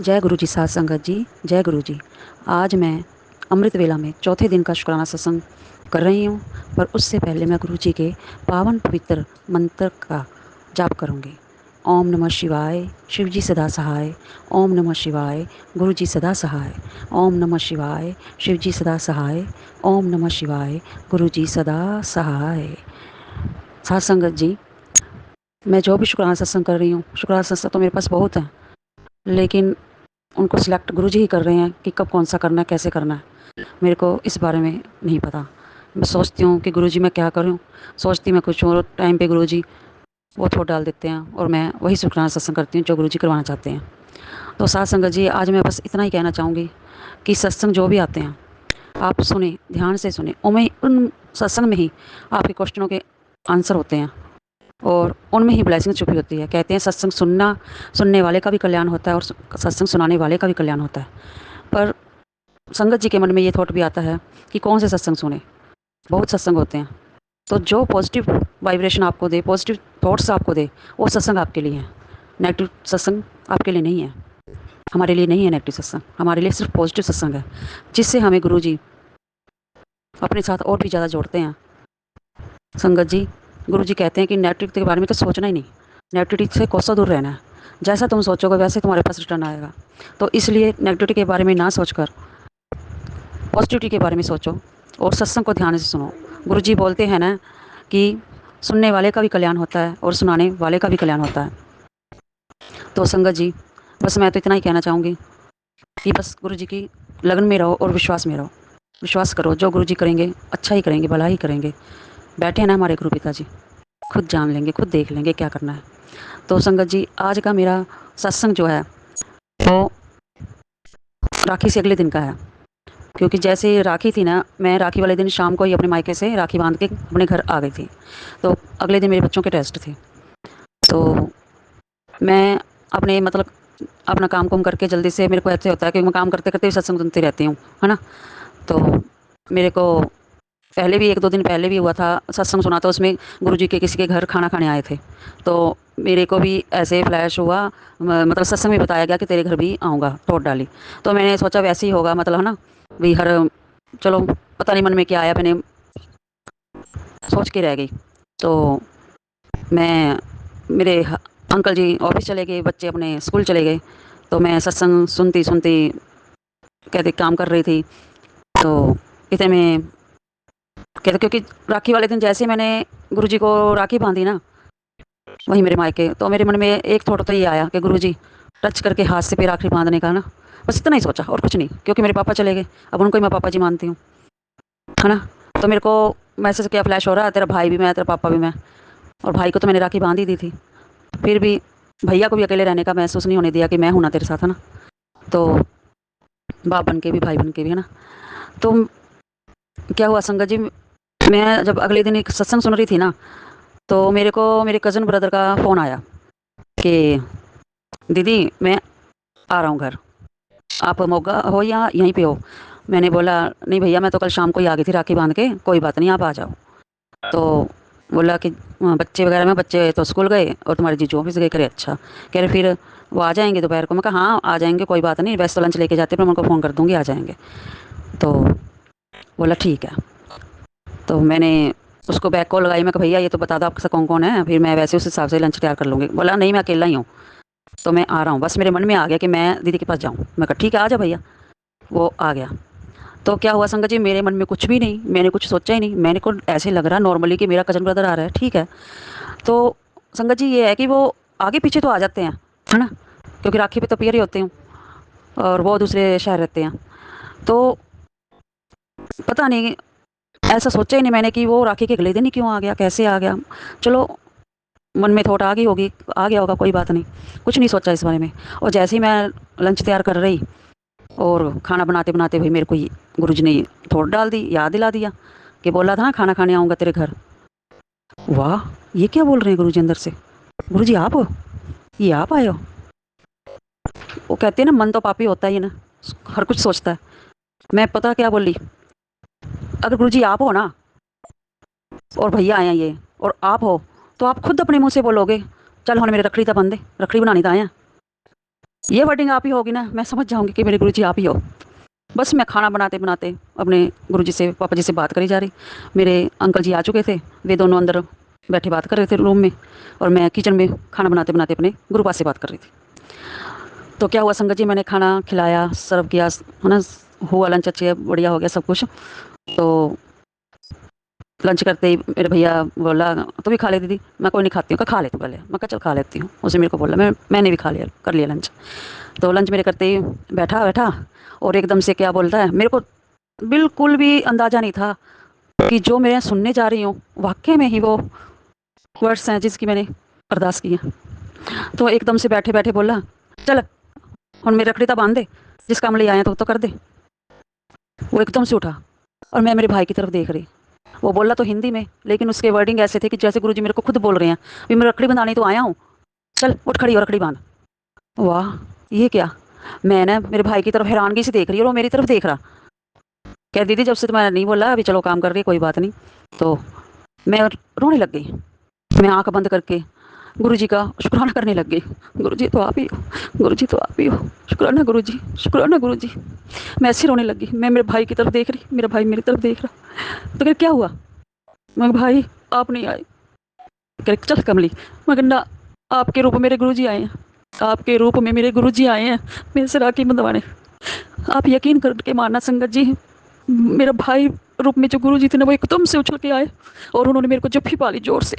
जय गुरु जी साध संगत जी। जय गुरु जी। आज मैं अमृत वेला में चौथे दिन का शुक्राना सत्संग कर रही हूँ, पर उससे पहले मैं गुरु जी के पावन पवित्र मंत्र का जाप करूँगी। ओम नमः शिवाय, शिव जी सदा सहाय। ओम नमः शिवाय, गुरु जी सदा सहाय। ओम नमः शिवाय, शिव जी सदा सहाय। ओम नमः शिवाय, गुरु जी सदा सहाय। साध संगत जी, मैं जो भी शुक्राना सत्संग कर रही हूँ, शुक्राना सत्संग तो मेरे पास बहुत हैं, लेकिन उनको सिलेक्ट गुरुजी ही कर रहे हैं कि कब कौन सा करना है, कैसे करना है। मेरे को इस बारे में नहीं पता। मैं सोचती हूँ कि गुरुजी मैं क्या करूँ, सोचती मैं कुछ और टाइम पे गुरुजी वो थोड़ा डाल देते हैं और मैं वही शुक्राना सत्संग करती हूँ जो गुरुजी करवाना चाहते हैं। तो साथ संगत जी, आज मैं बस इतना ही कहना चाहूँगी कि सत्संग जो भी आते हैं आप सुने, ध्यान से सुने। उन सत्संग में ही आपके क्वेश्चनों के आंसर होते हैं और उनमें ही ब्लेसिंग छुपी होती है। कहते हैं सत्संग सुनने वाले का भी कल्याण होता है और सत्संग सुनाने वाले का भी कल्याण होता है। पर संगत जी के मन में ये थॉट भी आता है कि कौन से सत्संग सुने। बहुत सत्संग होते हैं, तो जो पॉजिटिव वाइब्रेशन आपको दे, पॉजिटिव थॉट्स आपको दे, वो सत्संग आपके लिए है। नेगेटिव सत्संग आपके लिए नहीं है। हमारे लिए नहीं है नेगेटिव सत्संग, हमारे लिए सिर्फ पॉजिटिव सत्संग है, जिससे हमें गुरु जी अपने साथ और भी ज़्यादा जोड़ते हैं। संगत जी, गुरु जी कहते हैं कि नेगेटिव के बारे में तो सोचना ही नहीं, नेगेटिविटी से कोसों दूर रहना है। जैसा तुम सोचोगे वैसे तुम्हारे पास रिटर्न आएगा। तो इसलिए नेगेटिविटी के बारे में ना सोचकर पॉजिटिविटी के बारे में सोचो और सत्संग को ध्यान से सुनो। गुरु जी बोलते हैं ना कि सुनने वाले का भी कल्याण होता है और सुनाने वाले का भी कल्याण होता है। तो संगत जी, बस मैं तो इतना ही कहना चाहूँगी कि बस गुरु जी की लगन में रहो और विश्वास में रहो। विश्वास करो, जो गुरु जी करेंगे अच्छा ही करेंगे, भला ही करेंगे। बैठे हैं ना हमारे गुरु पिताजी, खुद जान लेंगे, खुद देख लेंगे क्या करना है। तो संगत जी, आज का मेरा सत्संग जो है वो राखी से अगले दिन का है। क्योंकि जैसे राखी थी ना, मैं राखी वाले दिन शाम को ही अपने मायके से राखी बांध के अपने घर आ गई थी। तो अगले दिन मेरे बच्चों के टेस्ट थे। तो मैं अपने मतलब अपना काम कुम करके जल्दी से, मेरे को ऐसे होता है कि मैं काम करते करते भी सत्संग सुनती रहती हूँ, है ना। तो मेरे को पहले भी 1-2 दिन पहले भी हुआ था सत्संग सुना, तो उसमें गुरुजी के किसी के घर खाना खाने आए थे। तो मेरे को भी ऐसे फ्लैश हुआ, मतलब सत्संग में बताया गया कि तेरे घर भी आऊँगा, टोट डाली। तो मैंने सोचा वैसे ही होगा, मतलब है ना, भी हर चलो पता नहीं मन में क्या आया, मैंने सोच के रह गई। तो मैं मेरे अंकल जी ऑफिस चले गए, बच्चे अपने स्कूल चले गए, तो मैं सत्संग सुनती सुनती कहते काम कर रही थी। तो इतने में कहते, क्योंकि राखी वाले दिन जैसे मैंने गुरुजी को राखी बांधी ना, वही मेरे मायके, तो मेरे मन में एक थॉट तो ये आया कि गुरुजी टच करके हाथ से पे राखी बांधने का ना। बस इतना ही सोचा और कुछ नहीं, क्योंकि मेरे पापा चले गए, अब उनको ही मैं पापा जी मानती हूँ, है ना। तो मेरे को मैसेज क्या फ्लैश हो रहा है, तेरा भाई भी मैं, तेरा पापा भी मैं, और भाई को तो मैंने राखी बांध ही दी थी। फिर भी भैया को भी अकेले रहने का महसूस नहीं होने दिया कि मैं हूं ना तेरे साथ, है ना। तो बाप बन के भी, भाई बन के भी, है ना। तो क्या हुआ संगत जी, मैं जब अगले दिन एक सत्संग सुन रही थी ना, तो मेरे को मेरे कज़न ब्रदर का फ़ोन आया कि दीदी मैं आ रहा हूँ घर, आप मोगा हो या यहीं पे हो। मैंने बोला नहीं भैया, मैं तो कल शाम को ही आ गई थी राखी बांध के, कोई बात नहीं आप आ जाओ। तो बोला कि बच्चे वगैरह में, बच्चे तो स्कूल गए और तुम्हारे जीजू ऑफिस गए। करे अच्छा, कह रहे फिर वो आ जाएंगे दोपहर को। मैं कहा हाँ आ जाएंगे, कोई बात नहीं, वैसे तो लंच लेके जाते, पर मैं उनको फ़ोन कर दूंगी, आ जाएंगे। तो बोला ठीक है। तो मैंने उसको बैक कॉल लगाई, मैं कहा भैया ये तो बता दो आपके साथ कौन कौन है, फिर मैं वैसे उस हिसाब से लंच तैयार कर लूँगी। बोला नहीं मैं अकेला ही हूँ, तो मैं आ रहा हूँ। बस मेरे मन में आ गया कि मैं दीदी के पास जाऊँ। मैं कहा ठीक है आ जा भैया। वो आ गया। तो क्या हुआ संगत जी, मेरे मन में कुछ भी नहीं, मैंने कुछ सोचा ही नहीं। मैंने को ऐसे लग रहा नॉर्मली कि मेरा कज़न ब्रदर आ रहा है, ठीक है। तो संगत जी ये है कि वो आगे पीछे तो आ जाते हैं, है ना, क्योंकि राखी पे तो पियर ही होते हूँ और वो दूसरे शहर रहते हैं। तो पता नहीं, ऐसा सोचा ही नहीं मैंने कि वो राखी के अगले दिन ही क्यों आ गया, कैसे आ गया। चलो मन में थॉट आ गई होगी, आ गया होगा, कोई बात नहीं, कुछ नहीं सोचा इस बारे में। और जैसे ही मैं लंच तैयार कर रही और खाना बनाते बनाते भाई मेरे को गुरुजी ने थोट डाल दी, याद दिला दिया कि बोला था ना खाना खाने आऊँगा तेरे घर। वाह, ये क्या बोल रहे हैं गुरुजी अंदर से, गुरुजी आप हो, ये आप आए हो। वो कहते हैं ना मन तो पापी होता ही है ना, हर कुछ सोचता है। मैं पता क्या बोली, अगर गुरुजी आप हो ना और भैया आए हैं ये और आप हो, तो आप खुद अपने मुंह से बोलोगे चल हम मेरे रखड़ी तो बंदे, रखड़ी बनानी तो आए हैं। ये वर्डिंग आप ही होगी ना, मैं समझ जाऊँगी कि मेरे गुरुजी आप ही हो। बस मैं खाना बनाते-बनाते अपने गुरुजी से, पापा जी से बात करी जा रही। मेरे अंकल जी आ चुके थे, वे दोनों अंदर बैठे बात कर रहे थे रूम में, और मैं किचन में खाना बनाते-बनाते अपने गुरुपा से बात कर रही थी। तो क्या हुआ संगत जी, मैंने खाना खिलाया, सर्व किया, है ना, हुआ लंच अच्छे बढ़िया हो गया सब कुछ। तो लंच करते ही मेरे भैया बोला, "तू भी खा ले दीदी।" मैं कोई नहीं खाती हूँ, कहा खा ले तू पहले। मैं कहा चल खा लेती हूँ। उसने मेरे को बोला, मैंने भी खा लिया, कर लिया लंच। तो लंच मेरे करते ही बैठा बैठा और एकदम से क्या बोलता है, मेरे को बिल्कुल भी अंदाजा नहीं था कि जो मैं सुनने जा रही हूँ वाकई में ही वो वर्ड्स हैं जिसकी मैंने अरदास की है। तो एकदम से बैठे बैठे बोला, चल हम मेरी रखड़ी तो बांध दे, जिस काम लिए आए हैं तो कर दे। वो एकदम से उठा और मैं मेरे भाई की तरफ देख रही। वो बोला तो हिंदी में, लेकिन उसके वर्डिंग ऐसे थे कि जैसे गुरुजी मेरे को खुद बोल रहे हैं, अभी मैं रखड़ी बंधाने तो आया हूँ, चल उठ खड़ी और रखड़ी बांध। वाह, ये क्या। मैं ना मेरे भाई की तरफ हैरानगी से देख रही और वो मेरी तरफ देख रहा। कह दीदी जब से तुम्हारा नहीं बोला, अभी चलो काम कर रही, कोई बात नहीं। तो मैं रोने लग गई। मैं आंख बंद करके गुरुजी का शुक्राना करने लग गई। गुरुजी तो आप ही हो, गुरुजी तो आप ही हो, शुक्राना गुरुजी, शुक्राना गुरुजी। मैं ऐसे रोने लगी। मैं मेरे भाई की तरफ देख रही, मेरा भाई मेरी तरफ देख रहा। तो फिर क्या हुआ, मैं भाई आप नहीं आए। कह चल कमली। मगर ना, आपके रूप में मेरे गुरुजी आए हैं, आपके रूप में मेरे गुरुजी आए हैं मेरे से राखी बंधवाने। आप यकीन करके मानना संगत जी, मेरा भाई रूप में जो गुरुजी थे ना, वो एकदम से उछल के आए और उन्होंने मेरे को जप्फी पा ली जोर से।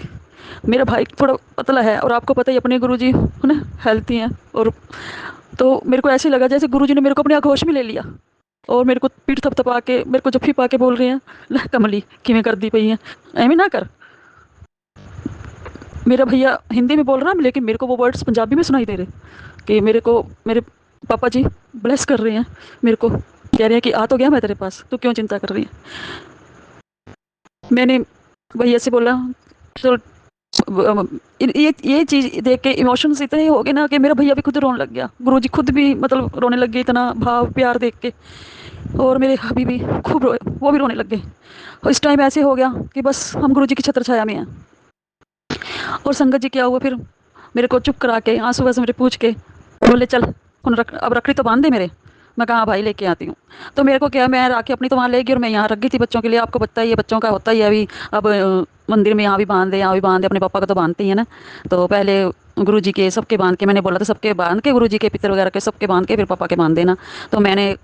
मेरा भाई थोड़ा पतला है और आपको पता ही अपने गुरुजी है ना, हेल्थी हैं। और तो मेरे को ऐसे लगा जैसे गुरुजी ने मेरे को अपने आगोश में ले लिया और मेरे को पीठ थपथपा के मेरे को जप्फी पा के बोल रहे हैं, ले कमली किवें कर दी पई है, एवें ना कर। मेरा भैया हिंदी में बोल रहा है, लेकिन मेरे को वो वर्ड्स पंजाबी में सुनाई दे रहे कि मेरे को मेरे पापा जी ब्लेस कर रहे हैं, मेरे को कह रहे हैं कि आ तो गया मैं तेरे पास, तू क्यों चिंता कर रही है। मैंने भैया से बोला, चलो ये चीज़ देख के इमोशंस इतने हो गए ना कि मेरा भैया भी खुद रोने लग गया, गुरुजी खुद भी मतलब रोने लग गए, इतना भाव प्यार देख के। और मेरे हबी भी खूब रोए, वो भी रोने लग गए। और इस टाइम ऐसे हो गया कि बस हम गुरुजी की छत्र छाया में हैं। और संगत जी क्या हुआ फिर, मेरे को चुप करा के आंसू वैसे मेरे पूछ के बोले, चल अब रखड़ी तो बांध दे मेरे। मैं कहा हाँ भाई लेके आती हूँ। तो मेरे को क्या, मैं राखी अपनी तो वहाँ ले गई और मैं यहाँ रख गई थी बच्चों के लिए। आपको पता ही है बच्चों का होता ही है अभी। अब मंदिर में यहाँ भी बांध दे, यहाँ भी बांध दे, अपने पापा का तो बांधते ही है ना। तो पहले गुरु जी के सबके बांध के, मैंने बोला था सबके बांध के, गुरु जी के पितर वगैरह के सबके बांध के फिर पापा के बांध देना। तो मैंने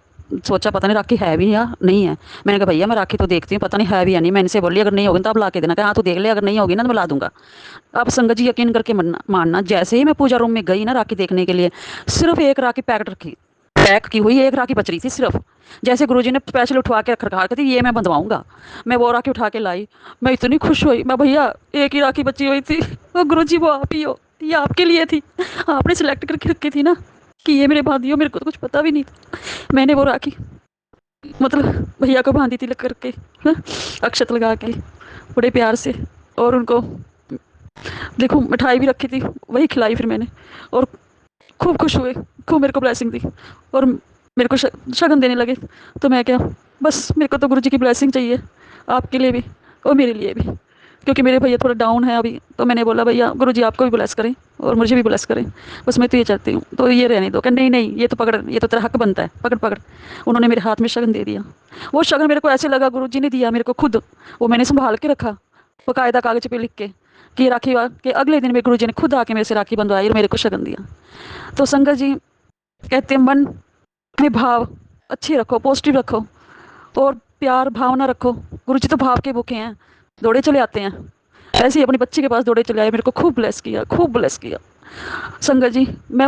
सोचा पता नहीं राखी है भी या नहीं है। मैंने कहा भैया मैं राखी तो देखती हूँ, पता नहीं है भी या नहीं। मैं इनसे बोली अगर नहीं होगी तो आप ला के देना। कहा हाँ तू देख ले, अगर नहीं होगी ना तो मैं ला दूंगा। अब संगत जी यकीन करके मानना, जैसे ही मैं पूजा रूम में गई ना राखी देखने के लिए, सिर्फ एक राखी पैक की हुई एक राखी बच रही थी सिर्फ। जैसे गुरुजी ने स्पेशल उठवा के रखा थी, ये मैं बंधवाऊंगा। मैं वो राखी उठा के लाई। मैं इतनी खुश हुई, मैं भैया एक ही राखी बची हुई थी, वो गुरुजी वो आप ही हो, ये आपके लिए थी, आपने सिलेक्ट करके रखी थी ना कि ये मेरे बांधी हो। मेरे को तो कुछ पता भी नहीं था। मैंने वो राखी मतलब भैया को बांधी थी लग करके, हाँ, अक्षत लगा के बड़े प्यार से। और उनको देखो मिठाई भी रखी थी, वही खिलाई फिर मैंने। और खूब खुश हुए, खूब मेरे को ब्लेसिंग दी और मेरे को शगन देने लगे। तो मैं क्या, बस मेरे को तो गुरु जी की ब्लेसिंग चाहिए, आपके लिए भी और मेरे लिए भी, क्योंकि मेरे भैया थोड़ा डाउन है अभी। तो मैंने बोला भैया गुरु जी आपको भी ब्लेस करें और मुझे भी ब्लेस करें, बस मैं तो ये चाहती हूँ। तो ये रहने दो, कि नहीं नहीं ये तो पकड़, ये तो तेरा हक बनता है, पकड़ पकड़। उन्होंने मेरे हाथ में शगन दे दिया। वो शगन मेरे को ऐसे लगा गुरु जी ने दिया मेरे को खुद। वो मैंने संभाल के रखा बाकायदा कागज पे लिख के राखी के अगले दिन मेरे गुरु जी ने खुद आके मेरे से राखी बंधवाई और मेरे को शगन दिया। तो संगत जी कहते हैं मन में भाव अच्छे रखो, पॉजिटिव रखो और प्यार भावना रखो। गुरु जी तो भाव के भूखे हैं, दौड़े चले आते हैं। ऐसे ही अपने बच्चे के पास दौड़े चले आए, मेरे को खूब ब्लेस किया, खूब ब्लेस किया। संगत जी मैं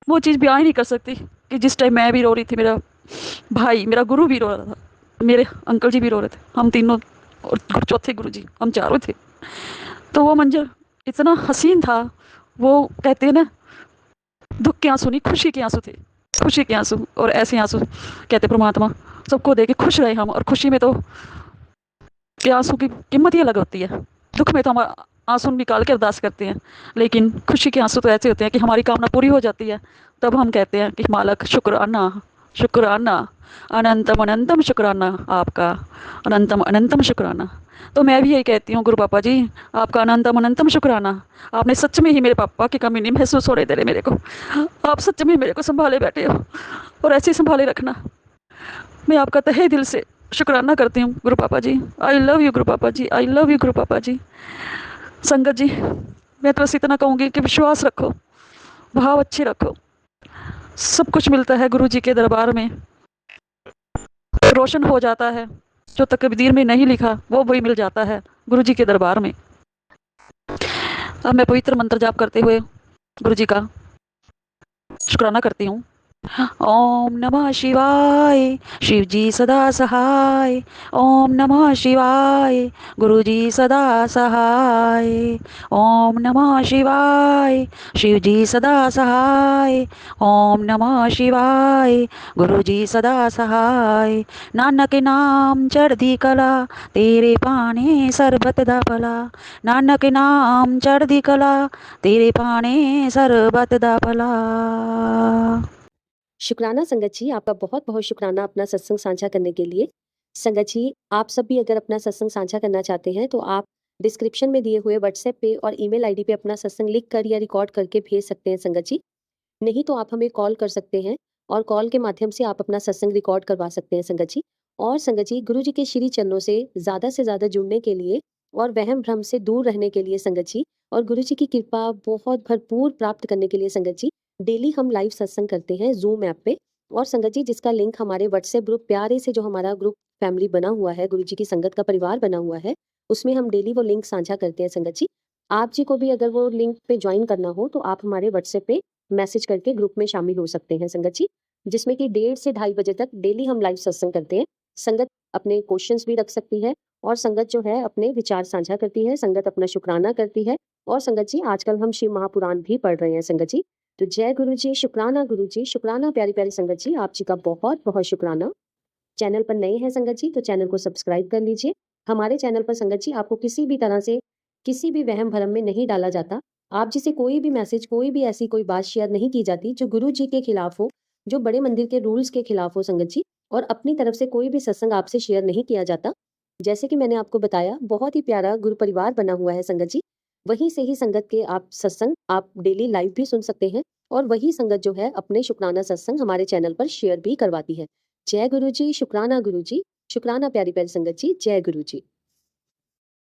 वो चीज़ बयान ही नहीं कर सकती कि जिस टाइम मैं भी रो रही थी, मेरा भाई मेरा गुरु भी रो रहा था, मेरे अंकल जी भी रो रहे थे, हम तीनों और चौथे गुरु जी, हम चारों थे। तो वो मंजर इतना हसीन था। वो कहते हैं ना, दुख के आंसू नहीं खुशी के आंसू थे, खुशी के आंसू। और ऐसे आंसू कहते परमात्मा सबको दे के खुश रहे हम। और खुशी में तो के आंसू की कीमत ही अलग होती है। दुख में तो हम आंसू निकाल के अरदास करते हैं, लेकिन खुशी के आंसू तो ऐसे होते हैं कि हमारी कामना पूरी हो जाती है। तब हम कहते हैं कि मालक शुक्राना, शुक्राना, अनंतम अनंतम शुक्राना आपका, अनंतम अनंतम शुक्राना। तो मैं भी यही कहती हूँ गुरु पापा जी, आपका अनंतम अनंतम शुक्राना। आपने सच में ही मेरे पापा की कमी नहीं महसूस होने दे रहे मेरे को। आप सच में मेरे को संभाले बैठे हो और ऐसे ही संभाले रखना। मैं आपका तहे दिल से शुक्राना करती हूँ गुरु पापा जी। आई लव यू गुरु पापा जी, आई लव यू गुरु पापा जी। संगत जी, मैं तो बस इतना कहूँगी कि विश्वास रखो, भाव अच्छे रखो। सब कुछ मिलता है गुरु जी के दरबार में, रोशन हो जाता है। जो तकदीर में नहीं लिखा वो वही मिल जाता है गुरु जी के दरबार में। अब मैं पवित्र मंत्र जाप करते हुए गुरु जी का शुक्राना करती हूँ। ओम नमः शिवाय, शिव जी सदा सहाय। ओम नमः शिवाय, गुरु जी सदा सहाय। ओम नमः शिवाय, शिव जी सदा सहाय। ओम नमः शिवाय, गुरु जी सदा सहाय। नानक नाम चढ़दी कला, तेरे पाने सरबत दा भला। नानक नाम चढ़दी कला, तेरे पाने सरबत दा भला। शुक्राना संगत जी, आपका बहुत बहुत शुक्राना अपना सत्संग साझा करने के लिए। संगत जी, आप सब भी अगर अपना सत्संग साझा करना चाहते हैं तो आप डिस्क्रिप्शन में दिए हुए व्हाट्सएप पे और ईमेल आईडी पे अपना सत्संग लिख कर या रिकॉर्ड करके भेज सकते हैं संगत जी। नहीं तो आप हमें कॉल कर सकते हैं और कॉल के माध्यम से आप अपना सत्संग रिकॉर्ड करवा सकते हैं संगत जी। और संगत जी, गुरु जी के श्री चरणों से ज़्यादा जुड़ने के लिए और वहम भ्रम से दूर रहने के लिए संगत जी, और गुरु जी की कृपा बहुत भरपूर प्राप्त करने के लिए संगत जी, डेली हम लाइव सत्संग करते हैं जूम ऐप पे। और संगत जी, जिसका लिंक हमारे व्हाट्सएप ग्रुप प्यारे से जो हमारा ग्रुप फैमिली बना हुआ है, गुरु जी की संगत का परिवार बना हुआ है, उसमें हम डेली वो लिंक साझा करते हैं संगत जी। आप जी को भी अगर वो लिंक पे ज्वाइन करना हो तो आप हमारे व्हाट्सएप पे मैसेज करके ग्रुप में शामिल हो सकते हैं संगत जी, जिसमें कि 1:30 से 2:30 बजे तक डेली हम लाइव सत्संग करते हैं। संगत अपने क्वेश्चंस भी रख सकती है और संगत जो है अपने विचार साझा करती है, संगत अपना शुक्राना करती है। और संगत जी, आजकल हम शिव महापुराण भी पढ़ रहे हैं संगत जी। तो जय गुरु जी, शुक्राना गुरु जी, शुक्राना प्यारी प्यारी संगत जी, आप जी का बहुत बहुत शुक्राना। चैनल पर नए हैं संगत जी तो चैनल को सब्सक्राइब कर लीजिए। हमारे चैनल पर संगत जी आपको किसी भी तरह से किसी भी वहम भरम में नहीं डाला जाता। आप जी से कोई भी मैसेज, कोई भी ऐसी कोई बात शेयर नहीं की जाती जो गुरु जी के खिलाफ हो, जो बड़े मंदिर के रूल्स के खिलाफ हो संगत जी। और अपनी तरफ से कोई भी सत्संग आपसे शेयर नहीं किया जाता। जैसे कि मैंने आपको बताया, बहुत ही प्यारा गुरु परिवार बना हुआ है संगत जी। वहीं से ही संगत के आप सत्संग आप डेली लाइव भी सुन सकते हैं और वही संगत जो है अपने शुक्राना सत्संग हमारे चैनल पर शेयर भी करवाती है। जय गुरु जी, शुक्राना गुरु जी, शुक्राना प्यारी प्यारी संगत जी, जय गुरु जी।